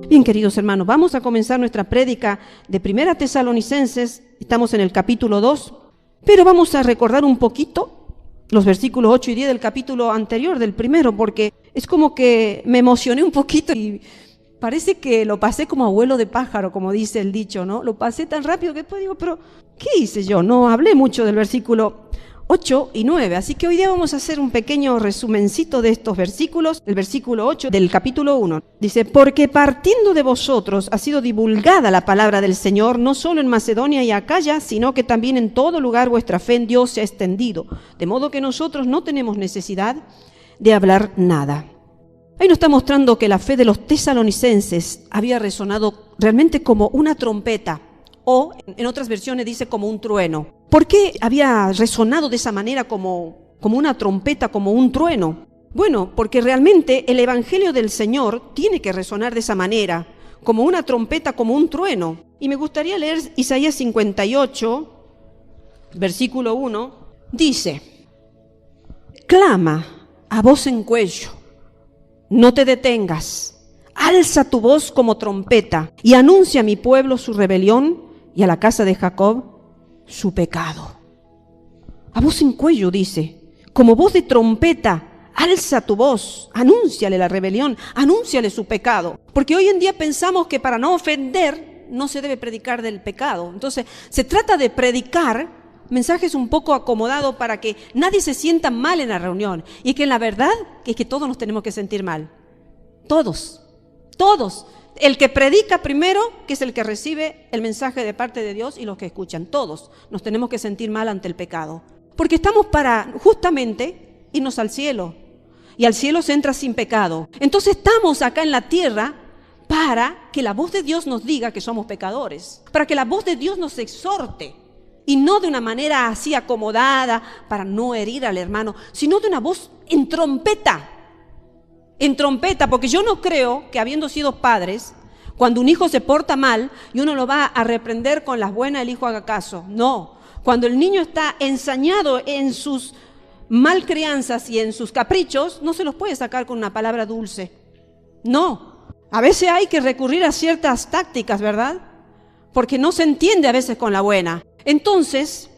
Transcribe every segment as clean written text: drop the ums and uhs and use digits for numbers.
Bien, queridos hermanos, vamos a comenzar nuestra prédica de Primera Tesalonicenses. Estamos en el capítulo 2, pero vamos a recordar un poquito los versículos 8 y 10 del capítulo anterior, del primero, porque es como que me emocioné un poquito y parece que lo pasé como abuelo de pájaro, como dice el dicho, ¿no? Lo pasé tan rápido que después digo, pero ¿qué hice yo? No hablé mucho del versículo 8 y 9, así que hoy día vamos a hacer un pequeño resumencito de estos versículos. El versículo 8 del capítulo 1 dice: porque partiendo de vosotros ha sido divulgada la palabra del Señor, no solo en Macedonia y Acaya, sino que también en todo lugar vuestra fe en Dios se ha extendido, de modo que nosotros no tenemos necesidad de hablar nada. Ahí nos está mostrando que la fe de los tesalonicenses había resonado realmente como una trompeta, o en otras versiones dice como un trueno. ¿Por qué había resonado de esa manera como una trompeta, como un trueno? Bueno, porque realmente el Evangelio del Señor tiene que resonar de esa manera, como una trompeta, como un trueno. Y me gustaría leer Isaías 58, versículo 1, dice: clama a voz en cuello, no te detengas, alza tu voz como trompeta y anuncia a mi pueblo su rebelión y a la casa de Jacob su pecado. A voz en cuello dice, como voz de trompeta, alza tu voz, anúnciale la rebelión, anúnciale su pecado. Porque hoy en día pensamos que para no ofender no se debe predicar del pecado. Entonces se trata de predicar mensajes un poco acomodados para que nadie se sienta mal en la reunión. Y es que la verdad es que todos nos tenemos que sentir mal. Todos. El que predica primero, que es el que recibe el mensaje de parte de Dios, y los que escuchan, todos nos tenemos que sentir mal ante el pecado. Porque estamos para justamente irnos al cielo, y al cielo se entra sin pecado. Entonces estamos acá en la tierra para que la voz de Dios nos diga que somos pecadores, para que la voz de Dios nos exhorte, y no de una manera así acomodada para no herir al hermano, sino de una voz en trompeta, porque yo no creo que, habiendo sido padres, cuando un hijo se porta mal y uno lo va a reprender con las buenas, el hijo haga caso. No, cuando el niño está ensañado en sus malcrianzas y en sus caprichos, no se los puede sacar con una palabra dulce. No, a veces hay que recurrir a ciertas tácticas, ¿verdad? Porque no se entiende a veces con la buena. Entonces,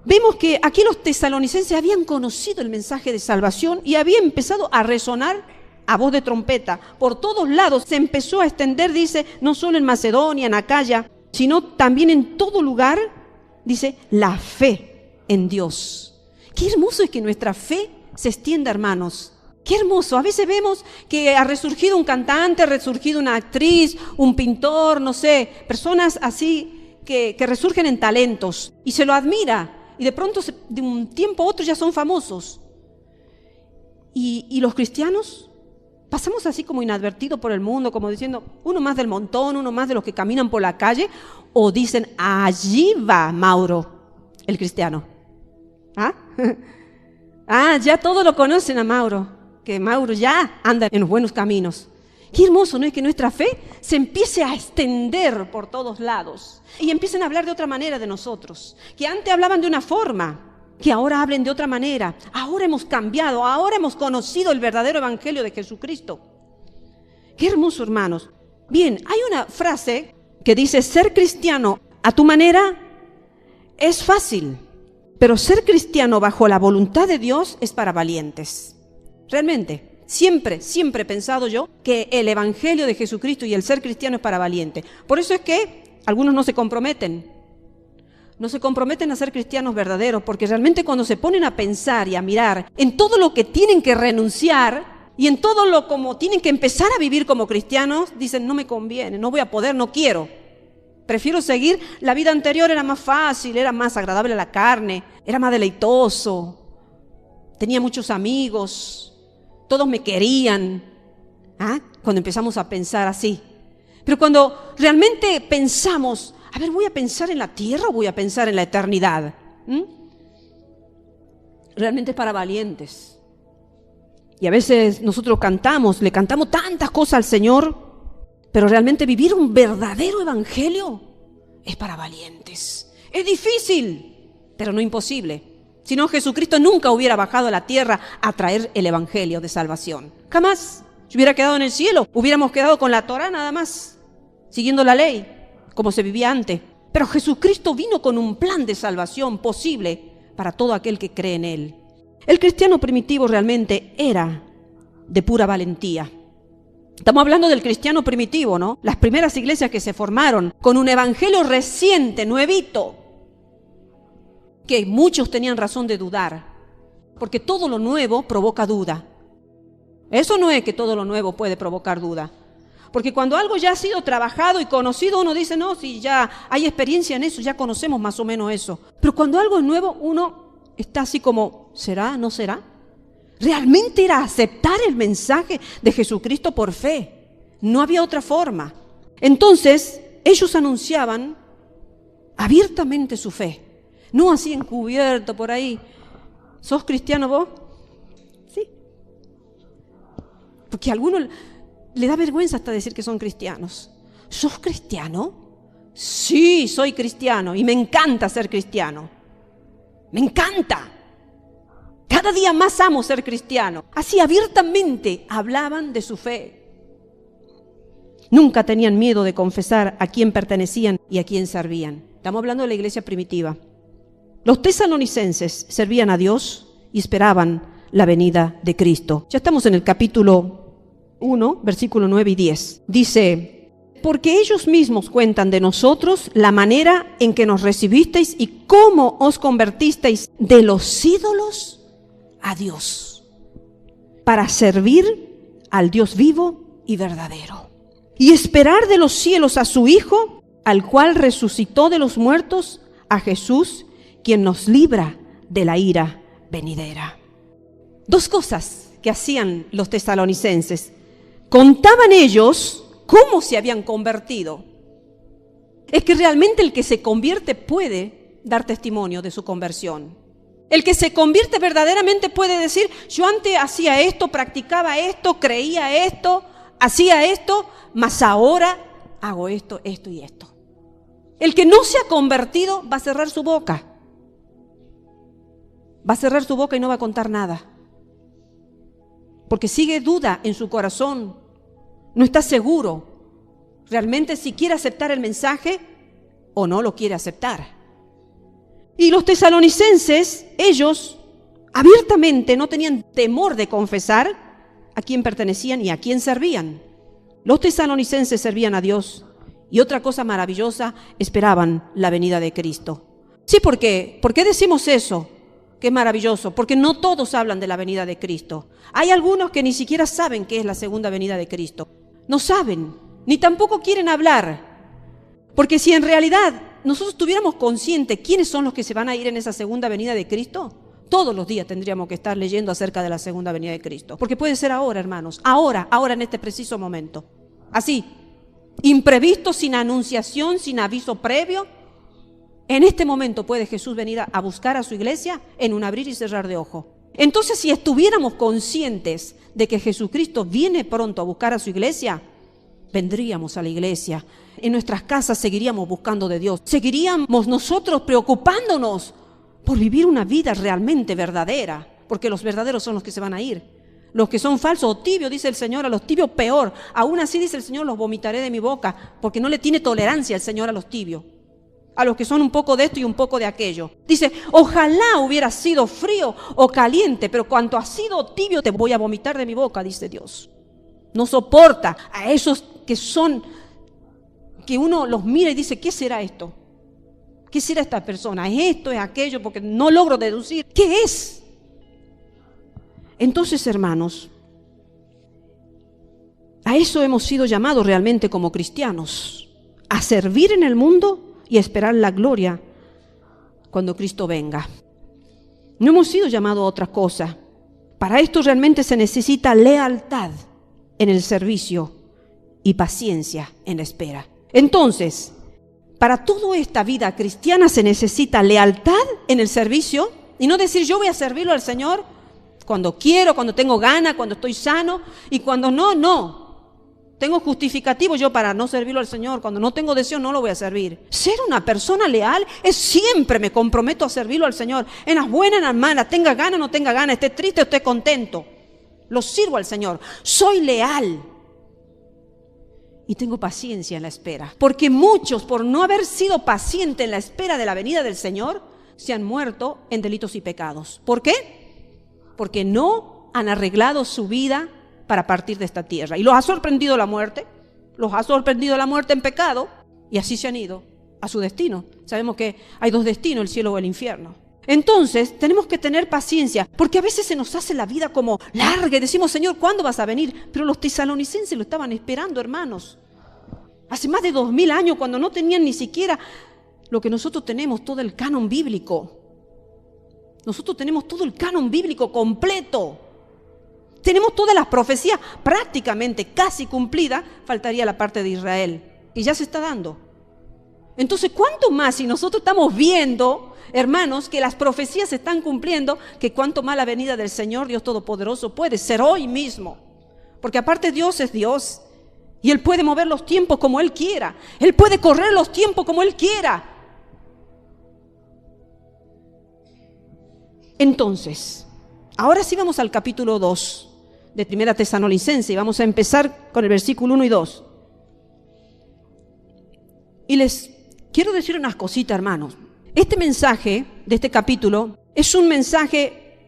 vemos que aquí los tesalonicenses habían conocido el mensaje de salvación y había empezado a resonar a voz de trompeta. Por todos lados se empezó a extender, dice, no solo en Macedonia, en Acaya, sino también en todo lugar, dice, la fe en Dios. Qué hermoso es que nuestra fe se extienda, hermanos. Qué hermoso. A veces vemos que ha resurgido un cantante, ha resurgido una actriz, un pintor, no sé, personas así que resurgen en talentos y se lo admira. Y de pronto, de un tiempo a otro, ya son famosos. ¿Y los cristianos? Pasamos así como inadvertidos por el mundo, como diciendo, uno más del montón, uno más de los que caminan por la calle, o dicen, allí va Mauro, el cristiano. Ya todos lo conocen a Mauro, que Mauro ya anda en los buenos caminos. Qué hermoso, ¿no? Es que nuestra fe se empiece a extender por todos lados y empiecen a hablar de otra manera de nosotros, que antes hablaban de una forma, que ahora hablen de otra manera. Ahora hemos cambiado, ahora hemos conocido el verdadero evangelio de Jesucristo. Qué hermoso, hermanos. Bien, hay una frase que dice, ser cristiano a tu manera es fácil, pero ser cristiano bajo la voluntad de Dios es para valientes. Realmente. Siempre he pensado yo que el evangelio de Jesucristo y el ser cristiano es para valientes. Por eso es que algunos no se comprometen a ser cristianos verdaderos, porque realmente cuando se ponen a pensar y a mirar en todo lo que tienen que renunciar y en todo lo como tienen que empezar a vivir como cristianos, dicen, no me conviene, no voy a poder, no quiero. Prefiero seguir, la vida anterior era más fácil, era más agradable a la carne, era más deleitoso, tenía muchos amigos, todos me querían, cuando empezamos a pensar así. Pero cuando realmente pensamos, a ver, ¿voy a pensar en la tierra o voy a pensar en la eternidad? Realmente es para valientes. Y a veces nosotros le cantamos tantas cosas al Señor, pero realmente vivir un verdadero evangelio es para valientes. Es difícil, pero no imposible. Si no, Jesucristo nunca hubiera bajado a la tierra a traer el evangelio de salvación. Jamás. Si hubiera quedado en el cielo, hubiéramos quedado con la Torá nada más, siguiendo la ley, como se vivía antes. Pero Jesucristo vino con un plan de salvación posible para todo aquel que cree en Él. El cristiano primitivo realmente era de pura valentía. Estamos hablando del cristiano primitivo, ¿no? Las primeras iglesias que se formaron con un evangelio reciente, nuevito, que muchos tenían razón de dudar, porque todo lo nuevo provoca duda. Eso no es que todo lo nuevo puede provocar duda, porque cuando algo ya ha sido trabajado y conocido, uno dice, no, si ya hay experiencia en eso, ya conocemos más o menos eso. Pero cuando algo es nuevo, uno está así como, ¿será? ¿No será? Realmente era aceptar el mensaje de Jesucristo por fe. No había otra forma. Entonces, ellos anunciaban abiertamente su fe. No así encubierto por ahí. ¿Sos cristiano vos? Sí. Porque a algunos le da vergüenza hasta decir que son cristianos. ¿Sos cristiano? Sí, soy cristiano y me encanta ser cristiano. Me encanta. Cada día más amo ser cristiano. Así abiertamente hablaban de su fe. Nunca tenían miedo de confesar a quién pertenecían y a quién servían. Estamos hablando de la iglesia primitiva. Los tesalonicenses servían a Dios y esperaban la venida de Cristo. Ya estamos en el capítulo 1, versículo 9 y 10. Dice, porque ellos mismos cuentan de nosotros la manera en que nos recibisteis y cómo os convertisteis de los ídolos a Dios, para servir al Dios vivo y verdadero, y esperar de los cielos a su Hijo, al cual resucitó de los muertos, a Jesús, quien nos libra de la ira venidera. Dos cosas que hacían los tesalonicenses. Contaban ellos cómo se habían convertido. Es que realmente el que se convierte puede dar testimonio de su conversión. El que se convierte verdaderamente puede decir, yo antes hacía esto, practicaba esto, creía esto, hacía esto, mas ahora hago esto, esto y esto. El que no se ha convertido va a cerrar su boca. Va a cerrar su boca y no va a contar nada. Porque sigue duda en su corazón. No está seguro realmente si quiere aceptar el mensaje o no lo quiere aceptar. Y los tesalonicenses, ellos abiertamente no tenían temor de confesar a quién pertenecían y a quién servían. Los tesalonicenses servían a Dios y otra cosa maravillosa, esperaban la venida de Cristo. Sí, ¿por qué? ¿Por qué decimos eso? Que es maravilloso, porque no todos hablan de la venida de Cristo. Hay algunos que ni siquiera saben qué es la segunda venida de Cristo. No saben, ni tampoco quieren hablar. Porque si en realidad nosotros tuviéramos consciente quiénes son los que se van a ir en esa segunda venida de Cristo, todos los días tendríamos que estar leyendo acerca de la segunda venida de Cristo. Porque puede ser ahora, hermanos, ahora en este preciso momento. Así, imprevisto, sin anunciación, sin aviso previo. En este momento puede Jesús venir a buscar a su iglesia en un abrir y cerrar de ojo. Entonces, si estuviéramos conscientes de que Jesucristo viene pronto a buscar a su iglesia, vendríamos a la iglesia. En nuestras casas seguiríamos buscando de Dios. Seguiríamos nosotros preocupándonos por vivir una vida realmente verdadera, porque los verdaderos son los que se van a ir. Los que son falsos o tibios, dice el Señor, a los tibios peor. Aún así, dice el Señor, los vomitaré de mi boca, porque no le tiene tolerancia el Señor a los tibios. A los que son un poco de esto y un poco de aquello. Dice, ojalá hubiera sido frío o caliente, pero cuanto ha sido tibio te voy a vomitar de mi boca, dice Dios. No soporta a esos que son, que uno los mira y dice, ¿qué será esto? ¿Qué será esta persona? ¿Es esto? ¿Es aquello? Porque no logro deducir. ¿Qué es? Entonces, hermanos, a eso hemos sido llamados realmente como cristianos, a servir en el mundo y esperar la gloria cuando Cristo venga. No hemos sido llamados a otra cosa. Para esto realmente se necesita lealtad en el servicio y paciencia en la espera. Entonces, para toda esta vida cristiana se necesita lealtad en el servicio y no decir yo voy a servirlo al Señor cuando quiero, cuando tengo ganas, cuando estoy sano y cuando no. Tengo justificativo yo para no servirlo al Señor. Cuando no tengo deseo, no lo voy a servir. Ser una persona leal es siempre me comprometo a servirlo al Señor. En las buenas, en las malas, tenga ganas, no tenga ganas, esté triste o esté contento. lo sirvo al Señor, soy leal. Y tengo paciencia en la espera. Porque muchos, por no haber sido pacientes en la espera de la venida del Señor, se han muerto en delitos y pecados. ¿Por qué? Porque no han arreglado su vida para partir de esta tierra. Y los ha sorprendido la muerte, en pecado, y así se han ido a su destino. Sabemos que hay dos destinos, el cielo o el infierno. Entonces, tenemos que tener paciencia, porque a veces se nos hace la vida como larga y decimos, Señor, ¿cuándo vas a venir? Pero los tesalonicenses lo estaban esperando, hermanos. Hace más de 2000 años, cuando no tenían ni siquiera lo que nosotros tenemos, todo el canon bíblico. Nosotros tenemos todo el canon bíblico completo. Tenemos todas las profecías prácticamente casi cumplidas, faltaría la parte de Israel. Y ya se está dando. Entonces, ¿cuánto más si nosotros estamos viendo, hermanos, que las profecías se están cumpliendo, que cuánto más la venida del Señor Dios Todopoderoso puede ser hoy mismo? Porque aparte Dios es Dios y Él puede mover los tiempos como Él quiera. Él puede correr los tiempos como Él quiera. Entonces, ahora sí vamos al capítulo 2 de Primera Tesalonicenses y vamos a empezar con el versículo 1 y 2. Y les quiero decir unas cositas, hermanos. Este mensaje de este capítulo es un mensaje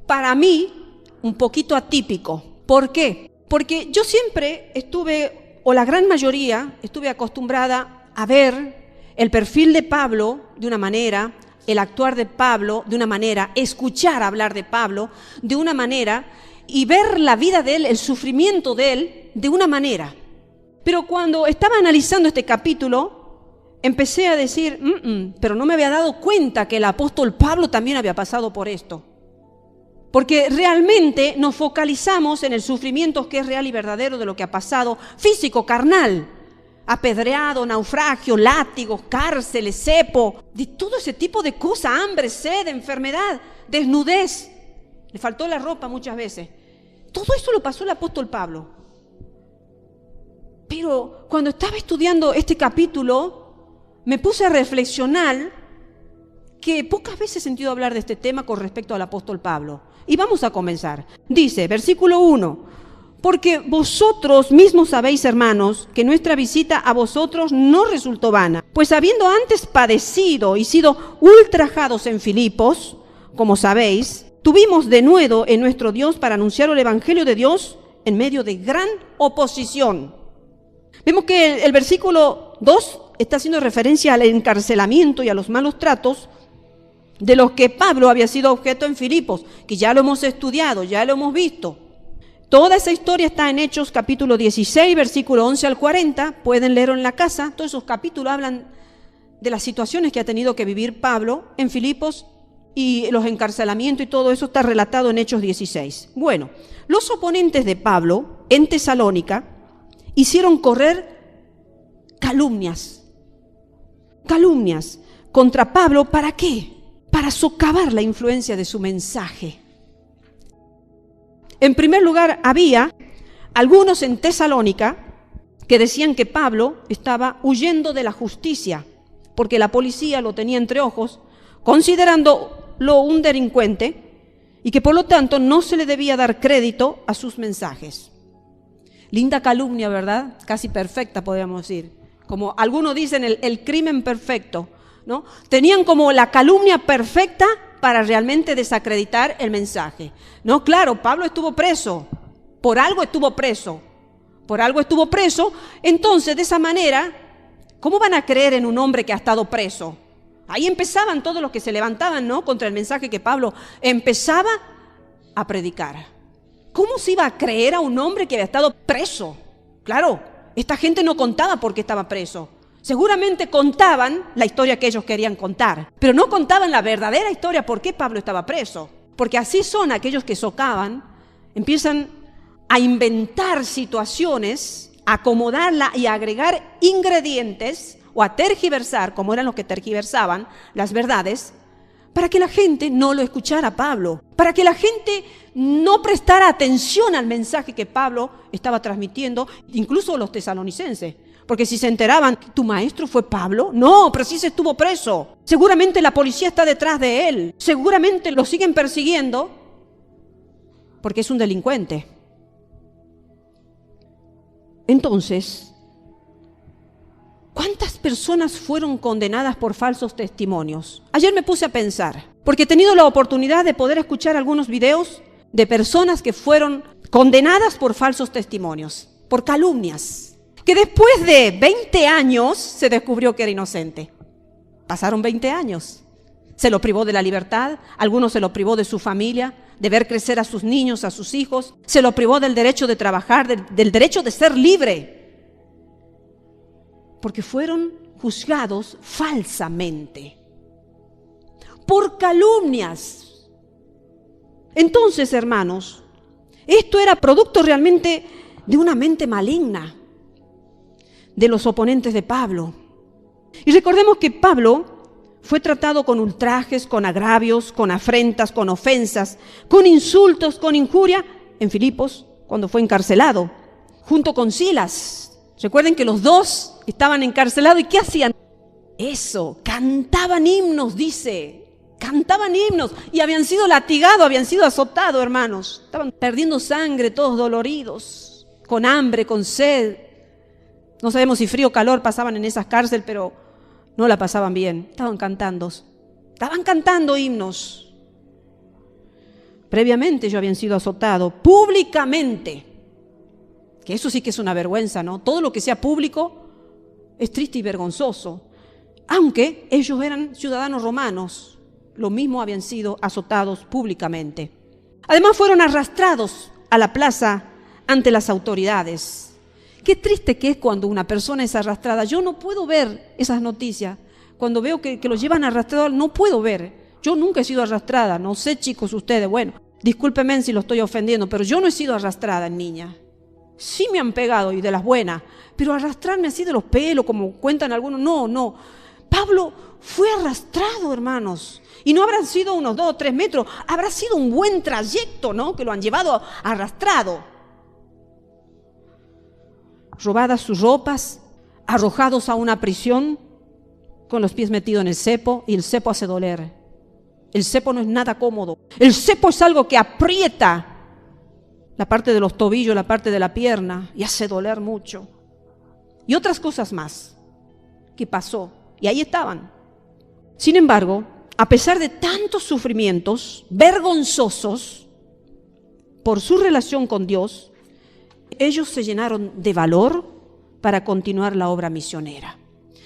para mí un poquito atípico. ¿Por qué? Porque yo siempre estuve, o la gran mayoría, estuve acostumbrada a ver el perfil de Pablo de una manera, el actuar de Pablo de una manera, escuchar hablar de Pablo de una manera y ver la vida de él, el sufrimiento de él de una manera. Pero cuando estaba analizando este capítulo, empecé a decir, pero no me había dado cuenta que el apóstol Pablo también había pasado por esto. Porque realmente nos focalizamos en el sufrimiento que es real y verdadero de lo que ha pasado, físico, carnal, apedreado, naufragio, látigos, cárceles, cepo, de todo ese tipo de cosas, hambre, sed, enfermedad, desnudez. Le faltó la ropa muchas veces. Todo eso lo pasó el apóstol Pablo. Pero cuando estaba estudiando este capítulo, me puse a reflexionar que pocas veces he sentido hablar de este tema con respecto al apóstol Pablo. Y vamos a comenzar. Dice, versículo 1, porque vosotros mismos sabéis, hermanos, que nuestra visita a vosotros no resultó vana, pues habiendo antes padecido y sido ultrajados en Filipos, como sabéis, tuvimos denuedo en nuestro Dios para anunciar el evangelio de Dios en medio de gran oposición. Vemos que el versículo 2 está haciendo referencia al encarcelamiento y a los malos tratos de los que Pablo había sido objeto en Filipos, que ya lo hemos estudiado, ya lo hemos visto. Toda esa historia está en Hechos capítulo 16, versículo 11 al 40, pueden leerlo en la casa. Todos esos capítulos hablan de las situaciones que ha tenido que vivir Pablo en Filipos y los encarcelamientos y todo eso está relatado en Hechos 16. Bueno, los oponentes de Pablo en Tesalónica hicieron correr calumnias contra Pablo. ¿Para qué? Para socavar la influencia de su mensaje. En primer lugar, había algunos en Tesalónica que decían que Pablo estaba huyendo de la justicia, porque la policía lo tenía entre ojos, considerándolo un delincuente, y que por lo tanto no se le debía dar crédito a sus mensajes. Linda calumnia, ¿verdad? Casi perfecta, podríamos decir. Como algunos dicen, el crimen perfecto, ¿no? Tenían como la calumnia perfecta para realmente desacreditar el mensaje. No, claro, Pablo estuvo preso, por algo estuvo preso, entonces de esa manera, ¿cómo van a creer en un hombre que ha estado preso? Ahí empezaban todos los que se levantaban, ¿no?, contra el mensaje que Pablo empezaba a predicar. ¿Cómo se iba a creer a un hombre que había estado preso? Claro, esta gente no contaba por qué estaba preso. Seguramente contaban la historia que ellos querían contar, pero no contaban la verdadera historia por qué Pablo estaba preso. Porque así son aquellos que socavan, empiezan a inventar situaciones, a acomodarla y a agregar ingredientes o a tergiversar, como eran los que tergiversaban las verdades, para que la gente no lo escuchara a Pablo, para que la gente no prestara atención al mensaje que Pablo estaba transmitiendo, incluso los tesalonicenses. Porque si se enteraban, ¿tu maestro fue Pablo? No, pero sí se estuvo preso. Seguramente la policía está detrás de él. Seguramente lo siguen persiguiendo porque es un delincuente. Entonces, ¿cuántas personas fueron condenadas por falsos testimonios? Ayer me puse a pensar, porque he tenido la oportunidad de poder escuchar algunos videos de personas que fueron condenadas por falsos testimonios, por calumnias, que después de 20 años se descubrió que era inocente. Pasaron 20 años. Se lo privó de la libertad, algunos se lo privó de su familia, de ver crecer a sus niños, a sus hijos, se lo privó del derecho de trabajar, del derecho de ser libre, porque fueron juzgados falsamente, por calumnias. Entonces, hermanos, esto era producto realmente de una mente maligna de los oponentes de Pablo. Y recordemos que Pablo fue tratado con ultrajes, con agravios, con afrentas, con ofensas, con insultos, con injuria en Filipos, cuando fue encarcelado, junto con Silas. Recuerden que los dos estaban encarcelados, ¿y qué hacían? Eso, cantaban himnos, dice, cantaban himnos, y habían sido latigados, habían sido azotados, hermanos. Estaban perdiendo sangre, todos doloridos, con hambre, con sed. No sabemos si frío o calor pasaban en esas cárceles, pero no la pasaban bien. Estaban cantando himnos. Previamente ellos habían sido azotados públicamente, que eso sí que es una vergüenza, ¿no? Todo lo que sea público es triste y vergonzoso. Aunque ellos eran ciudadanos romanos, lo mismo habían sido azotados públicamente. Además fueron arrastrados a la plaza ante las autoridades. Qué triste que es cuando una persona es arrastrada. Yo no puedo ver esas noticias. Cuando veo que los llevan arrastrados, no puedo ver. Yo nunca he sido arrastrada. No sé, chicos, ustedes. Bueno, discúlpenme si lo estoy ofendiendo, pero yo no he sido arrastrada en niña. Sí me han pegado y de las buenas, pero arrastrarme así de los pelos, como cuentan algunos, no. Pablo fue arrastrado, hermanos. Y no habrán sido unos 2 o 3 metros. Habrá sido un buen trayecto, ¿no? Que lo han llevado arrastrado. Robadas sus ropas, arrojados a una prisión, con los pies metidos en el cepo, y el cepo hace doler. El cepo no es nada cómodo. El cepo es algo que aprieta la parte de los tobillos, la parte de la pierna, y hace doler mucho. Y otras cosas más que pasó, y ahí estaban. Sin embargo, a pesar de tantos sufrimientos vergonzosos por su relación con Dios, ellos se llenaron de valor para continuar la obra misionera.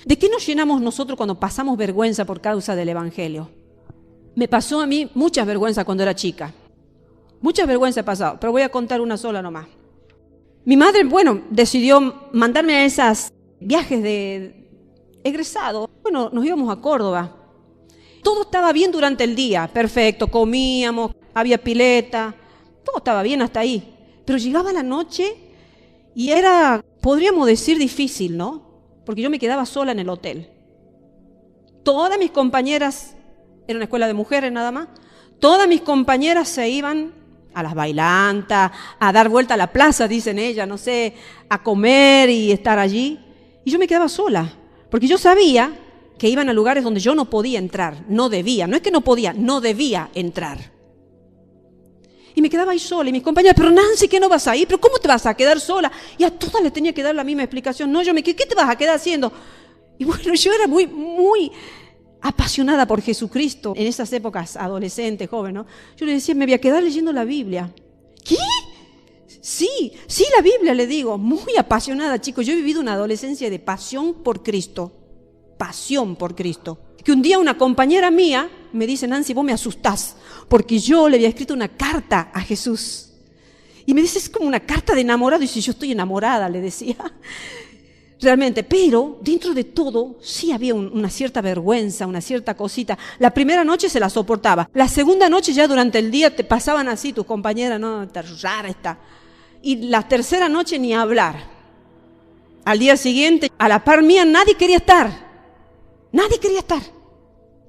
¿De qué nos llenamos nosotros cuando pasamos vergüenza por causa del Evangelio? Me pasó a mí muchas vergüenzas cuando era chica. Muchas vergüenzas he pasado, pero voy a contar una sola nomás. Mi madre, decidió mandarme a esos viajes de egresado. Nos íbamos a Córdoba. Todo estaba bien durante el día, perfecto, comíamos, había pileta, todo estaba bien hasta ahí. Pero llegaba la noche y era, podríamos decir, difícil, ¿no? Porque yo me quedaba sola en el hotel. Todas mis compañeras, era una escuela de mujeres nada más, todas mis compañeras se iban a las bailantas, a dar vuelta a la plaza, dicen ellas, no sé, a comer y estar allí. Y yo me quedaba sola, porque yo sabía que iban a lugares donde yo no podía entrar, no debía, no es que no podía, no debía entrar. Y me quedaba ahí sola, y mis compañeras, pero Nancy, ¿qué no vas a ir? ¿Pero cómo te vas a quedar sola? Y a todas les tenía que dar la misma explicación. No, ¿qué te vas a quedar haciendo? Y bueno, yo era muy apasionada por Jesucristo en esas épocas, adolescente, joven, ¿no? Yo le decía, me voy a quedar leyendo la Biblia. ¿Qué? Sí, la Biblia, le digo, muy apasionada, chicos. Yo he vivido una adolescencia de pasión por Cristo. Pasión por Cristo. Que un día una compañera mía me dice, Nancy, vos me asustás, porque yo le había escrito una carta a Jesús. Y me dice, es como una carta de enamorado. Y si yo estoy enamorada, le decía. Realmente, pero dentro de todo sí había una cierta vergüenza, una cierta cosita. La primera noche se la soportaba. La segunda noche ya durante el día te pasaban así tus compañeras, ¿no? Está rara esta. Y la tercera noche ni hablar. Al día siguiente, a la par mía, nadie quería estar. Nadie quería estar.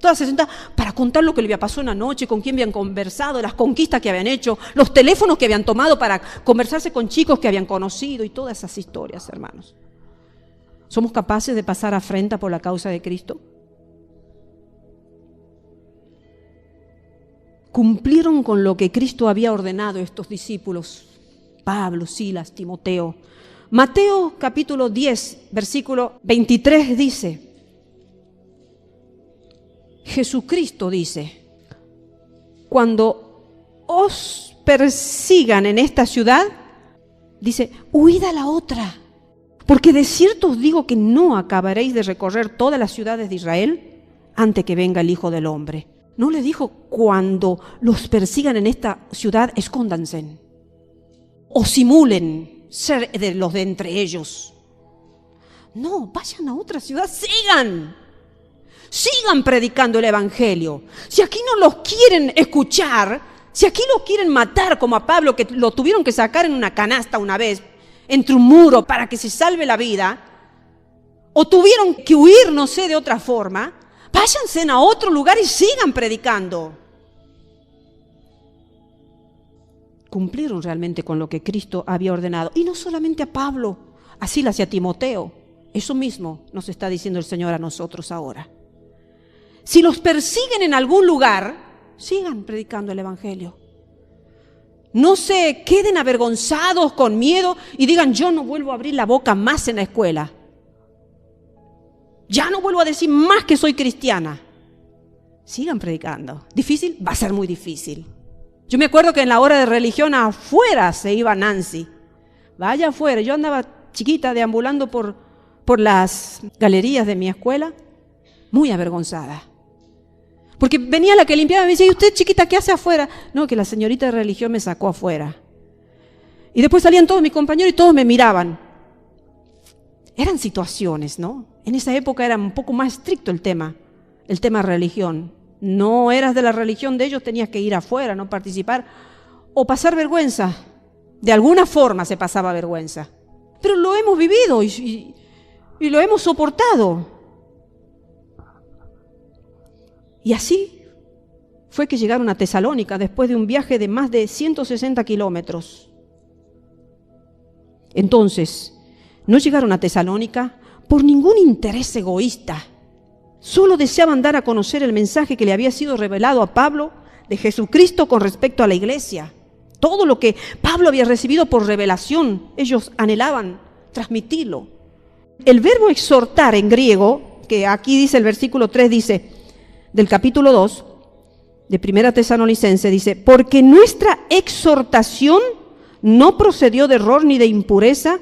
Todas se sentaban para contar lo que le había pasado una noche, con quién habían conversado, las conquistas que habían hecho, los teléfonos que habían tomado para conversarse con chicos que habían conocido y todas esas historias, hermanos. ¿Somos capaces de pasar afrenta por la causa de Cristo? Cumplieron con lo que Cristo había ordenado a estos discípulos, Pablo, Silas, Timoteo, Mateo capítulo 10, versículo 23 dice, Jesucristo dice, cuando os persigan en esta ciudad, dice, huid a la otra, porque de cierto os digo que no acabaréis de recorrer todas las ciudades de Israel antes que venga el Hijo del Hombre. No le dijo, cuando los persigan en esta ciudad, escóndanse o simulen ser de los de entre ellos. No, vayan a otra ciudad, sigan predicando el evangelio. Si aquí no los quieren escuchar, si aquí los quieren matar como a Pablo, que lo tuvieron que sacar en una canasta una vez, entre un muro para que se salve la vida, o tuvieron que huir, no sé, de otra forma, váyanse a otro lugar y sigan predicando. Cumplieron realmente con lo que Cristo había ordenado. Y no solamente a Pablo, así lo hacía Timoteo. Eso mismo nos está diciendo el Señor a nosotros ahora. Si los persiguen en algún lugar, sigan predicando el evangelio. No se queden avergonzados, con miedo, y digan, yo no vuelvo a abrir la boca más en la escuela. Ya no vuelvo a decir más que soy cristiana. Sigan predicando. ¿Difícil? Va a ser muy difícil. Yo me acuerdo que en la hora de religión afuera se iba Nancy. Vaya afuera. Yo andaba chiquita deambulando por las galerías de mi escuela, muy avergonzada. Porque venía la que limpiaba y me decía, ¿y usted, chiquita, qué hace afuera? No, que la señorita de religión me sacó afuera. Y después salían todos mis compañeros y todos me miraban. Eran situaciones, ¿no? En esa época era un poco más estricto el tema religión. No eras de la religión de ellos, tenías que ir afuera, no participar o pasar vergüenza. De alguna forma se pasaba vergüenza. Pero lo hemos vivido y lo hemos soportado. Y así fue que llegaron a Tesalónica después de un viaje de más de 160 kilómetros. Entonces, no llegaron a Tesalónica por ningún interés egoísta. Solo deseaban dar a conocer el mensaje que le había sido revelado a Pablo de Jesucristo con respecto a la iglesia. Todo lo que Pablo había recibido por revelación, ellos anhelaban transmitirlo. El verbo exhortar en griego, que aquí dice el versículo 3, dice, del capítulo 2, de 1 Tesalonicense, dice, porque nuestra exhortación no procedió de error ni de impureza,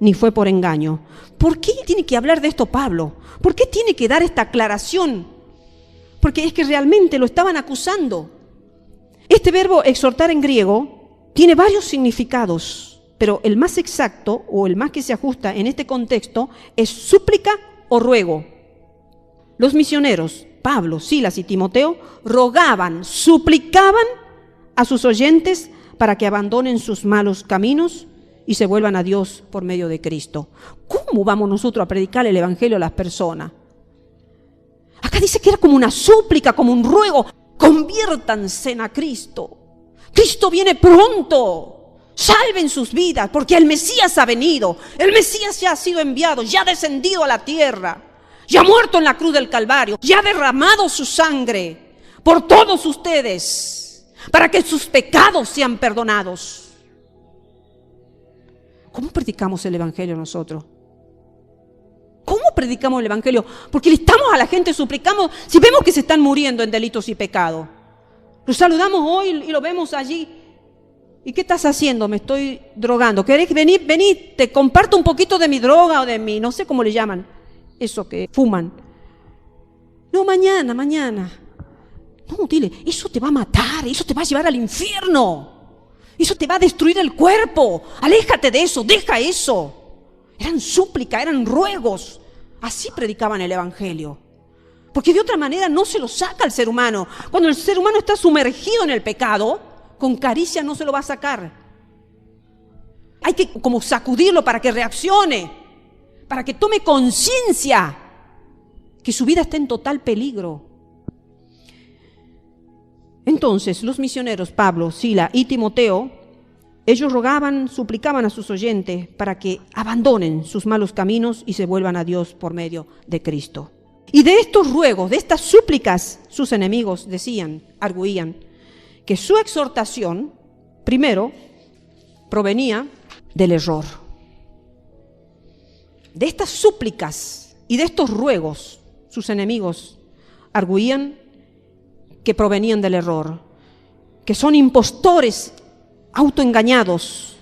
ni fue por engaño. ¿Por qué tiene que hablar de esto Pablo? ¿Por qué tiene que dar esta aclaración? Porque es que realmente lo estaban acusando. Este verbo exhortar en griego tiene varios significados, pero el más exacto o el más que se ajusta en este contexto es súplica o ruego. Los misioneros, Pablo, Silas y Timoteo, rogaban, suplicaban a sus oyentes para que abandonen sus malos caminos y se vuelvan a Dios por medio de Cristo. ¿Cómo vamos nosotros a predicar el evangelio a las personas? Acá dice que era como una súplica, como un ruego. Conviértanse a Cristo. Cristo viene pronto. Salven sus vidas porque el Mesías ha venido. El Mesías ya ha sido enviado, ya ha descendido a la tierra. Ya ha muerto en la cruz del Calvario. Ya ha derramado su sangre por todos ustedes para que sus pecados sean perdonados. ¿Cómo predicamos el evangelio nosotros? ¿Cómo predicamos el evangelio? Porque le estamos a la gente, suplicamos, si vemos que se están muriendo en delitos y pecados. Los saludamos hoy y lo vemos allí. ¿Y qué estás haciendo? Me estoy drogando. ¿Querés venir? Vení, te comparto un poquito de mi droga o de mi, no sé cómo le llaman, eso que fuman. No, mañana. No, dile, eso te va a matar, eso te va a llevar al infierno. Eso te va a destruir el cuerpo. Aléjate de eso, deja eso. Eran súplicas, eran ruegos. Así predicaban el evangelio. Porque de otra manera no se lo saca al ser humano. Cuando el ser humano está sumergido en el pecado, con caricia no se lo va a sacar. Hay que como sacudirlo para que reaccione, para que tome conciencia que su vida está en total peligro. Entonces, los misioneros Pablo, Silas y Timoteo, ellos rogaban, suplicaban a sus oyentes para que abandonen sus malos caminos y se vuelvan a Dios por medio de Cristo. Y de estos ruegos, de estas súplicas, sus enemigos decían, arguían, que su exhortación, primero, provenía del error. De estas súplicas y de estos ruegos, sus enemigos arguían que provenían del error, que son impostores autoengañados,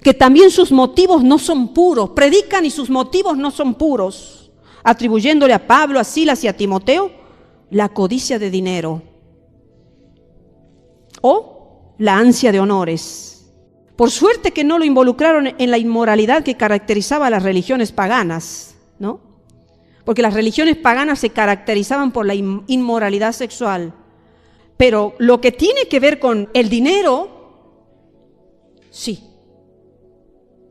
que también sus motivos no son puros, predican y sus motivos no son puros, atribuyéndole a Pablo, a Silas y a Timoteo la codicia de dinero o la ansia de honores. Por suerte que no lo involucraron en la inmoralidad que caracterizaba a las religiones paganas, ¿no? Porque las religiones paganas se caracterizaban por la inmoralidad sexual. Pero lo que tiene que ver con el dinero, sí,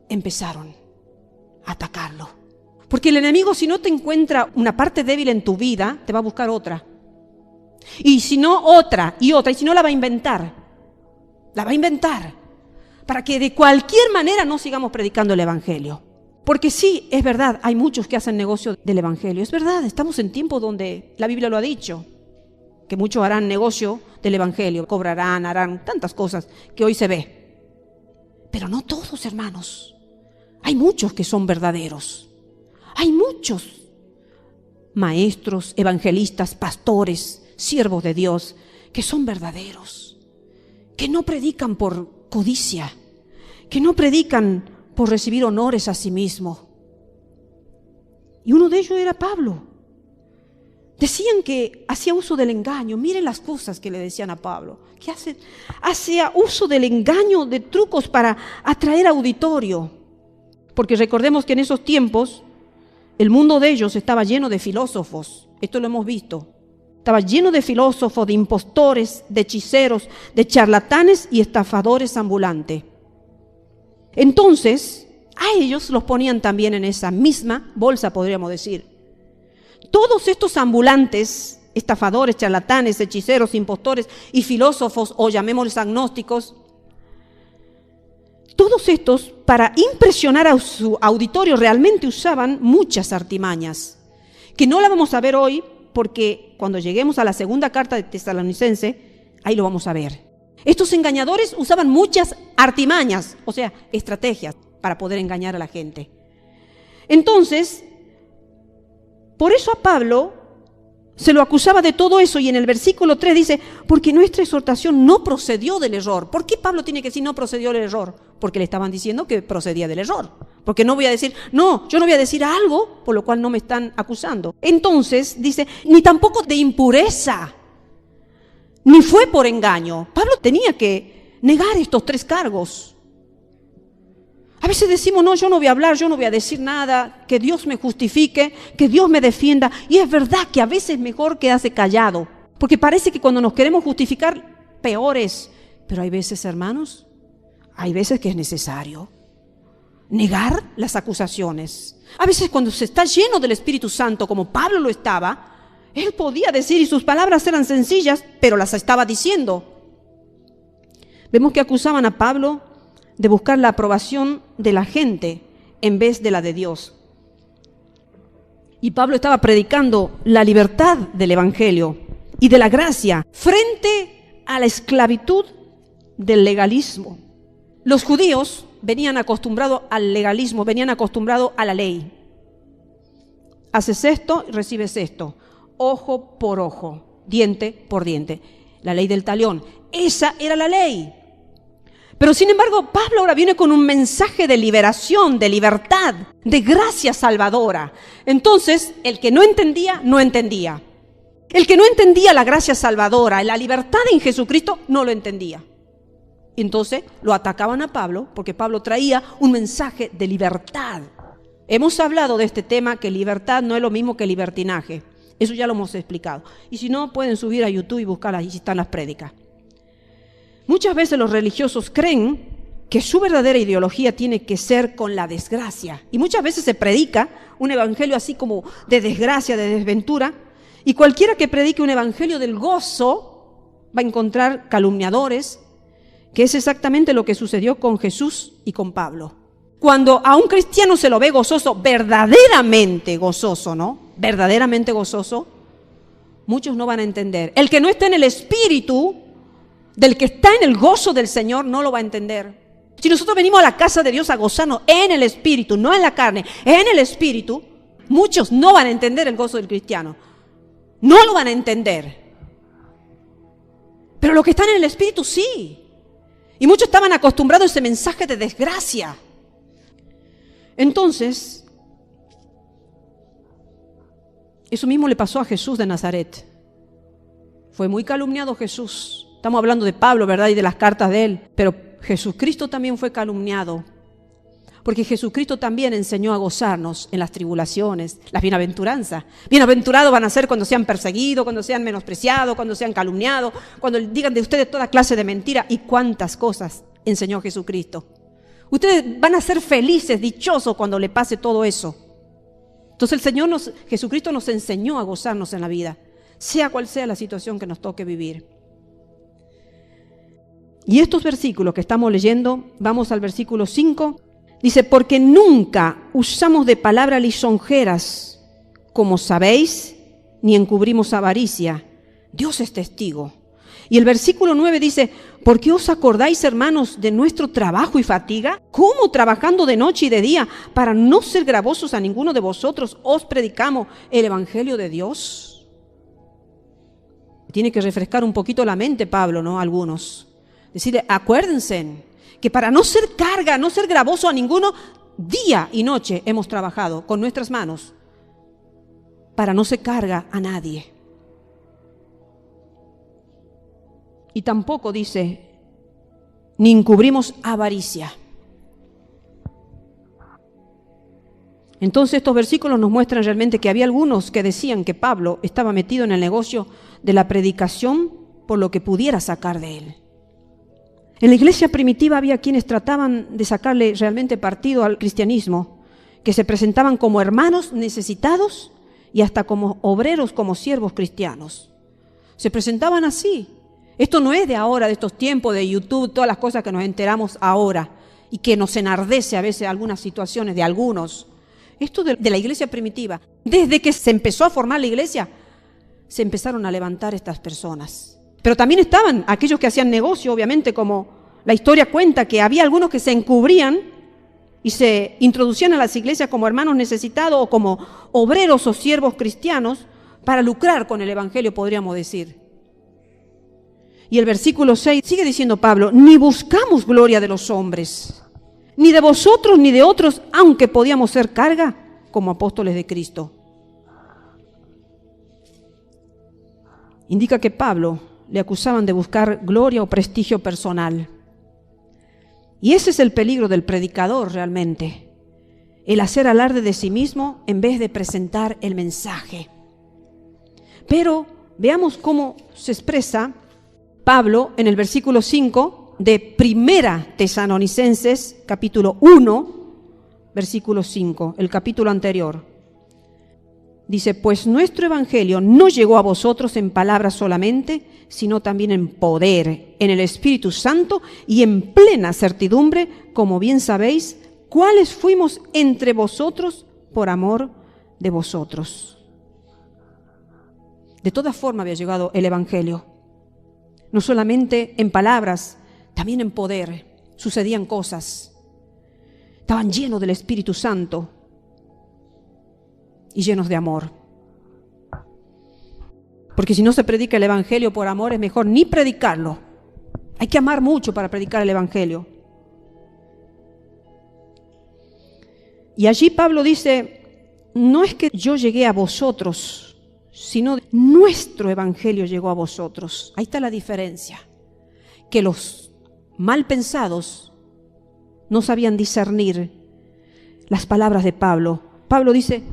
empezaron a atacarlo. Porque el enemigo, si no te encuentra una parte débil en tu vida, te va a buscar otra. Y si no, otra y otra. Y si no, la va a inventar. La va a inventar. Para que de cualquier manera no sigamos predicando el evangelio. Porque sí, es verdad, hay muchos que hacen negocio del evangelio. Es verdad, estamos en tiempos donde la Biblia lo ha dicho. Que muchos harán negocio del evangelio. Cobrarán, harán tantas cosas que hoy se ve. Pero no todos, hermanos. Hay muchos que son verdaderos. Hay muchos maestros, evangelistas, pastores, siervos de Dios, que son verdaderos, que no predican por codicia, que no predican por recibir honores a sí mismo. Y uno de ellos era Pablo. Decían que hacía uso del engaño. Miren las cosas que le decían a Pablo. Que hacía uso del engaño, de trucos para atraer auditorio. Porque recordemos que en esos tiempos el mundo de ellos estaba lleno de filósofos. Esto lo hemos visto. Estaba lleno de filósofos, de impostores, de hechiceros, de charlatanes y estafadores ambulantes. Entonces, a ellos los ponían también en esa misma bolsa, podríamos decir. Todos estos ambulantes, estafadores, charlatanes, hechiceros, impostores y filósofos, o llamémosles agnósticos, todos estos, para impresionar a su auditorio, realmente usaban muchas artimañas, que no la vamos a ver hoy, porque cuando lleguemos a la segunda carta de Tesalonicense, ahí lo vamos a ver. Estos engañadores usaban muchas artimañas, o sea, estrategias, para poder engañar a la gente. Entonces, por eso a Pablo se lo acusaba de todo eso, y en el versículo 3 dice, porque nuestra exhortación no procedió del error. ¿Por qué Pablo tiene que decir no procedió del error? Porque le estaban diciendo que procedía del error. Porque no voy a decir, no, yo no voy a decir algo por lo cual no me están acusando. Entonces dice, ni tampoco de impureza, ni fue por engaño. Pablo tenía que negar estos 3 cargos. A veces decimos, no, yo no voy a hablar, yo no voy a decir nada, que Dios me justifique, que Dios me defienda. Y es verdad que a veces es mejor quedarse callado, porque parece que cuando nos queremos justificar, peor es. Pero hay veces, hermanos, hay veces que es necesario negar las acusaciones. A veces cuando se está lleno del Espíritu Santo, como Pablo lo estaba, él podía decir, y sus palabras eran sencillas, pero las estaba diciendo. Vemos que acusaban a Pablo de buscar la aprobación de la gente en vez de la de Dios. Y Pablo estaba predicando la libertad del evangelio y de la gracia frente a la esclavitud del legalismo. Los judíos venían acostumbrados al legalismo, venían acostumbrados a la ley. Haces esto y recibes esto. Ojo por ojo, diente por diente. La ley del talión. Esa era la ley. Pero sin embargo, Pablo ahora viene con un mensaje de liberación, de libertad, de gracia salvadora. Entonces, el que no entendía, no entendía. El que no entendía la gracia salvadora, la libertad en Jesucristo, no lo entendía. Entonces, lo atacaban a Pablo, porque Pablo traía un mensaje de libertad. Hemos hablado de este tema, que libertad no es lo mismo que libertinaje. Eso ya lo hemos explicado. Y si no, pueden subir a YouTube y buscar, ahí están las prédicas. Muchas veces los religiosos creen que su verdadera ideología tiene que ser con la desgracia. Y muchas veces se predica un evangelio así como de desgracia, de desventura. Y cualquiera que predique un evangelio del gozo va a encontrar calumniadores, que es exactamente lo que sucedió con Jesús y con Pablo. Cuando a un cristiano se lo ve gozoso, verdaderamente gozoso, ¿no? Verdaderamente gozoso, muchos no van a entender. El que no está en el espíritu del que está en el gozo del Señor no lo va a entender. Si nosotros venimos a la casa de Dios a gozarnos en el Espíritu, no en la carne, en el Espíritu, muchos no van a entender el gozo del cristiano. No lo van a entender. Pero los que están en el Espíritu sí. Y muchos estaban acostumbrados a ese mensaje de desgracia. Entonces, eso mismo le pasó a Jesús de Nazaret. Fue muy calumniado Jesús. Estamos hablando de Pablo, ¿verdad? Y de las cartas de él. Pero Jesucristo también fue calumniado. Porque Jesucristo también enseñó a gozarnos en las tribulaciones, las bienaventuranzas. Bienaventurados van a ser cuando sean perseguidos, cuando sean menospreciados, cuando sean calumniados, cuando digan de ustedes toda clase de mentira. Y cuántas cosas enseñó Jesucristo. Ustedes van a ser felices, dichosos cuando le pase todo eso. Entonces Jesucristo nos enseñó a gozarnos en la vida, sea cual sea la situación que nos toque vivir. Y estos versículos que estamos leyendo, vamos al versículo 5, dice, porque nunca usamos de palabras lisonjeras, como sabéis, ni encubrimos avaricia. Dios es testigo. Y el versículo 9 dice, ¿por qué os acordáis, hermanos, de nuestro trabajo y fatiga? ¿Cómo trabajando de noche y de día, para no ser gravosos a ninguno de vosotros, os predicamos el Evangelio de Dios? Tiene que refrescar un poquito la mente Pablo, ¿no? Algunos. Decirle, acuérdense que para no ser carga, no ser gravoso a ninguno, día y noche hemos trabajado con nuestras manos, para no ser carga a nadie. Y tampoco dice, ni encubrimos avaricia. Entonces estos versículos nos muestran realmente que había algunos que decían que Pablo estaba metido en el negocio de la predicación por lo que pudiera sacar de él. En la iglesia primitiva había quienes trataban de sacarle realmente partido al cristianismo, que se presentaban como hermanos necesitados y hasta como obreros, como siervos cristianos. Se presentaban así. Esto no es de ahora, de estos tiempos de YouTube, todas las cosas que nos enteramos ahora y que nos enardece a veces algunas situaciones de algunos. Esto de la iglesia primitiva. Desde que se empezó a formar la iglesia, se empezaron a levantar estas personas. Pero también estaban aquellos que hacían negocio, obviamente, como la historia cuenta, que había algunos que se encubrían y se introducían a las iglesias como hermanos necesitados o como obreros o siervos cristianos para lucrar con el evangelio, podríamos decir. Y el versículo 6 sigue diciendo Pablo, ni buscamos gloria de los hombres, ni de vosotros ni de otros, aunque podíamos ser carga como apóstoles de Cristo. Indica que Pablo le acusaban de buscar gloria o prestigio personal. Y ese es el peligro del predicador realmente, el hacer alarde de sí mismo en vez de presentar el mensaje. Pero veamos cómo se expresa Pablo en el versículo 5 de Primera Tesalonicenses, capítulo 1, versículo 5, el capítulo anterior. Dice, pues nuestro evangelio no llegó a vosotros en palabras solamente, sino también en poder, en el Espíritu Santo y en plena certidumbre, como bien sabéis, cuáles fuimos entre vosotros por amor de vosotros. De todas formas había llegado el evangelio. No solamente en palabras, también en poder. Sucedían cosas. Estaban llenos del Espíritu Santo y llenos de amor. Porque si no se predica el evangelio por amor, es mejor ni predicarlo. Hay que amar mucho para predicar el evangelio. Y allí Pablo dice, no es que yo llegué a vosotros, sino nuestro evangelio llegó a vosotros. Ahí está la diferencia. Que los mal pensados no sabían discernir las palabras de Pablo. Pablo dice,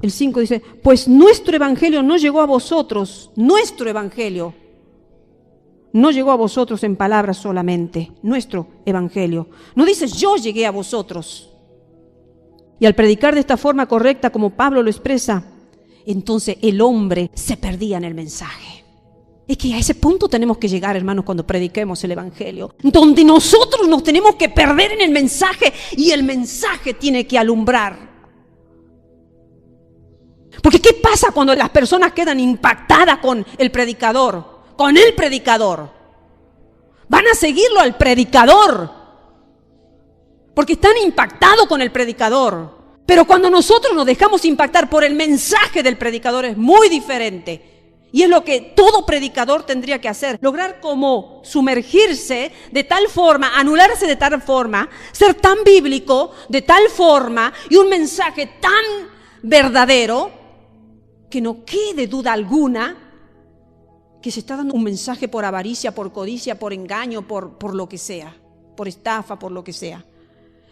el 5 dice, pues nuestro evangelio no llegó a vosotros, nuestro evangelio no llegó a vosotros en palabras solamente, nuestro evangelio. No dice yo llegué a vosotros. Y al predicar de esta forma correcta, como Pablo lo expresa, entonces el hombre se perdía en el mensaje. Es que a ese punto tenemos que llegar, hermanos, cuando prediquemos el evangelio, donde nosotros nos tenemos que perder en el mensaje y el mensaje tiene que alumbrar. Porque ¿qué pasa cuando las personas quedan impactadas con el predicador? Con el predicador. Van a seguirlo al predicador. porque están impactados con el predicador. Pero cuando nosotros nos dejamos impactar por el mensaje del predicador es muy diferente. Y es lo que todo predicador tendría que hacer. Lograr como sumergirse de tal forma, anularse de tal forma, ser tan bíblico de tal forma y un mensaje tan verdadero que no quede duda alguna que se está dando un mensaje por avaricia, por codicia, por engaño, por lo que sea, por estafa, por lo que sea.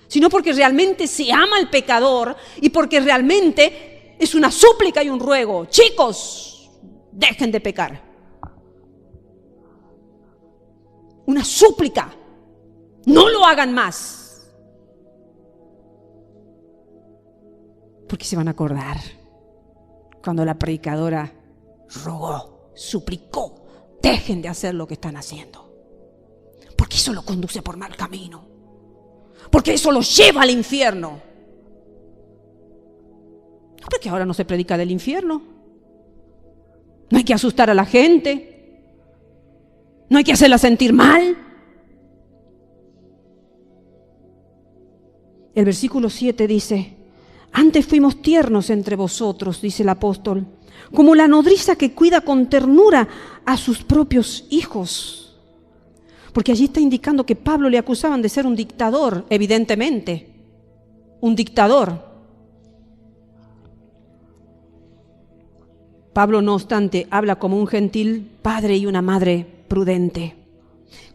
Sino porque realmente se ama al pecador y porque realmente es una súplica y un ruego. Chicos, dejen de pecar. Una súplica. No lo hagan más. Porque se van a acordar cuando la predicadora rogó, suplicó, dejen de hacer lo que están haciendo. Porque eso lo conduce por mal camino. Porque eso los lleva al infierno. Porque ahora no se predica del infierno. No hay que asustar a la gente. No hay que hacerla sentir mal. El versículo 7 dice: antes fuimos tiernos entre vosotros, dice el apóstol, como la nodriza que cuida con ternura a sus propios hijos. Porque allí está indicando que Pablo le acusaban de ser un dictador, evidentemente. Un dictador. Pablo, no obstante, habla como un gentil padre y una madre prudente.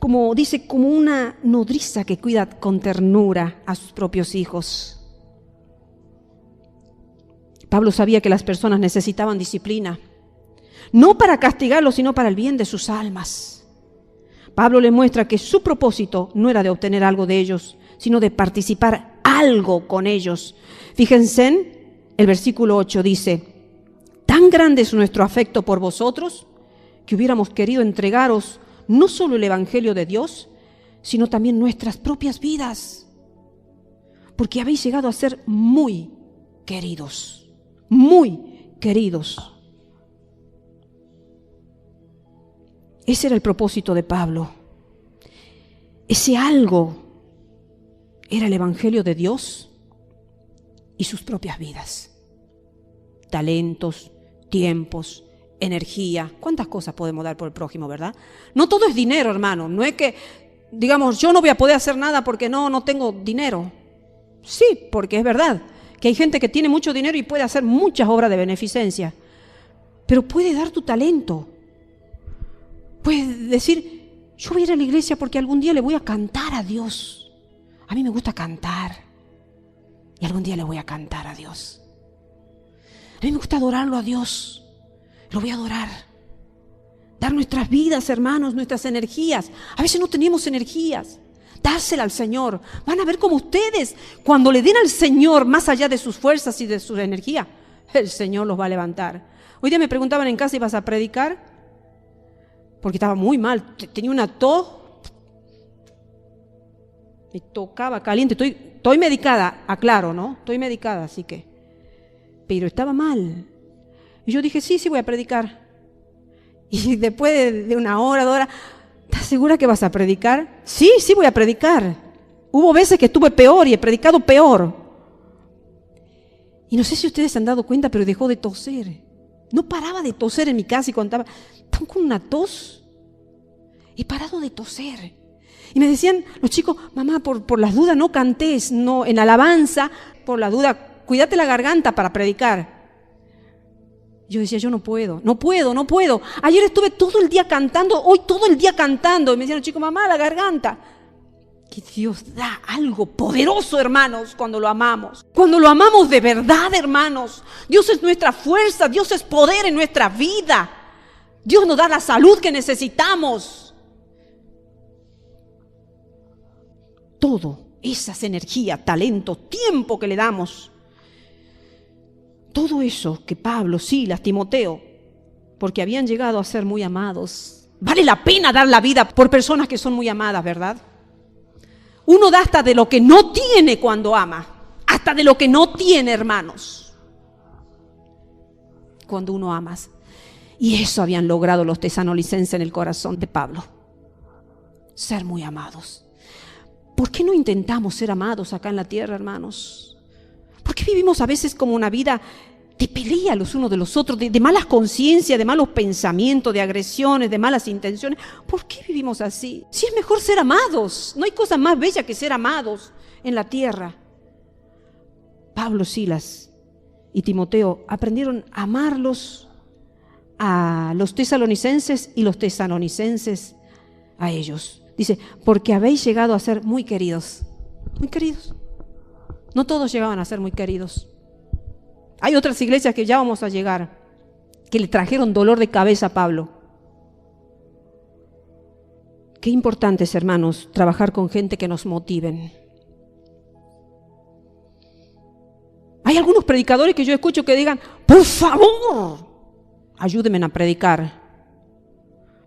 Como dice, como una nodriza que cuida con ternura a sus propios hijos. Pablo sabía que las personas necesitaban disciplina. No para castigarlos, sino para el bien de sus almas. Pablo le muestra que su propósito no era de obtener algo de ellos, sino de participar algo con ellos. Fíjense, el versículo 8 dice: tan grande es nuestro afecto por vosotros que hubiéramos querido entregaros no solo el evangelio de Dios, sino también nuestras propias vidas, porque habéis llegado a ser muy queridos, muy queridos. Ese era el propósito de Pablo. Ese algo era el evangelio de Dios y sus propias vidas. Talentos, tiempos, energía. ¿Cuántas cosas podemos dar por el prójimo, verdad? No todo es dinero, hermano. No es que, digamos, yo no voy a poder hacer nada porque no tengo dinero. Sí, porque es verdad que hay gente que tiene mucho dinero y puede hacer muchas obras de beneficencia. Pero puede dar tu talento. Puedes decir, yo voy a ir a la iglesia porque algún día le voy a cantar a Dios. A mí me gusta cantar. Y algún día le voy a cantar a Dios. A mí me gusta adorarlo a Dios. Lo voy a adorar. Dar nuestras vidas, hermanos, nuestras energías. A veces no tenemos energías. Dársela al Señor. Van a ver cómo ustedes, cuando le den al Señor más allá de sus fuerzas y de su energía, el Señor los va a levantar. Hoy día me preguntaban en casa, ¿ibas a predicar? Porque estaba muy mal, tenía una tos, me tocaba caliente, estoy medicada, aclaro, ¿no? Estoy medicada, así que, pero estaba mal. Y yo dije, sí, voy a predicar. Y después de una hora, 2 horas, ¿estás segura que vas a predicar? Sí, voy a predicar. Hubo veces que estuve peor y he predicado peor. Y no sé si ustedes se han dado cuenta, pero dejó de toser. No paraba de toser en mi casa y contaba, están con una tos. He parado de toser. Y me decían los chicos, mamá, por las dudas no cantes, no, en alabanza, por la duda, cuídate la garganta para predicar. Yo decía, yo no puedo. Ayer estuve todo el día cantando, hoy todo el día cantando. Y me decían los chicos, mamá, la garganta. Que Dios da algo poderoso, hermanos, cuando lo amamos. Cuando lo amamos de verdad, hermanos. Dios es nuestra fuerza, Dios es poder en nuestra vida. Dios nos da la salud que necesitamos. Todo, esas energías, talento, tiempo que le damos. Todo eso que Pablo, Silas, Timoteo, porque habían llegado a ser muy amados. Vale la pena dar la vida por personas que son muy amadas, ¿verdad? Uno da hasta de lo que no tiene cuando ama. Hasta de lo que no tiene, hermanos. Cuando uno ama. Y eso habían logrado los tesalonicenses en el corazón de Pablo. Ser muy amados. ¿Por qué no intentamos ser amados acá en la tierra, hermanos? ¿Por qué vivimos a veces como una vida de pelea los unos de los otros, de malas conciencias, de malos pensamientos, de agresiones, de malas intenciones? ¿Por qué vivimos así? Si es mejor ser amados, no hay cosa más bella que ser amados en la tierra. Pablo, Silas y Timoteo aprendieron a amarlos a los tesalonicenses y los tesalonicenses a ellos. Dice, porque habéis llegado a ser muy queridos. Muy queridos. No todos llegaban a ser muy queridos. Hay otras iglesias que ya vamos a llegar, que le trajeron dolor de cabeza a Pablo. Qué importante es, hermanos, trabajar con gente que nos motiven. Hay algunos predicadores que yo escucho que digan, por favor, ayúdenme a predicar.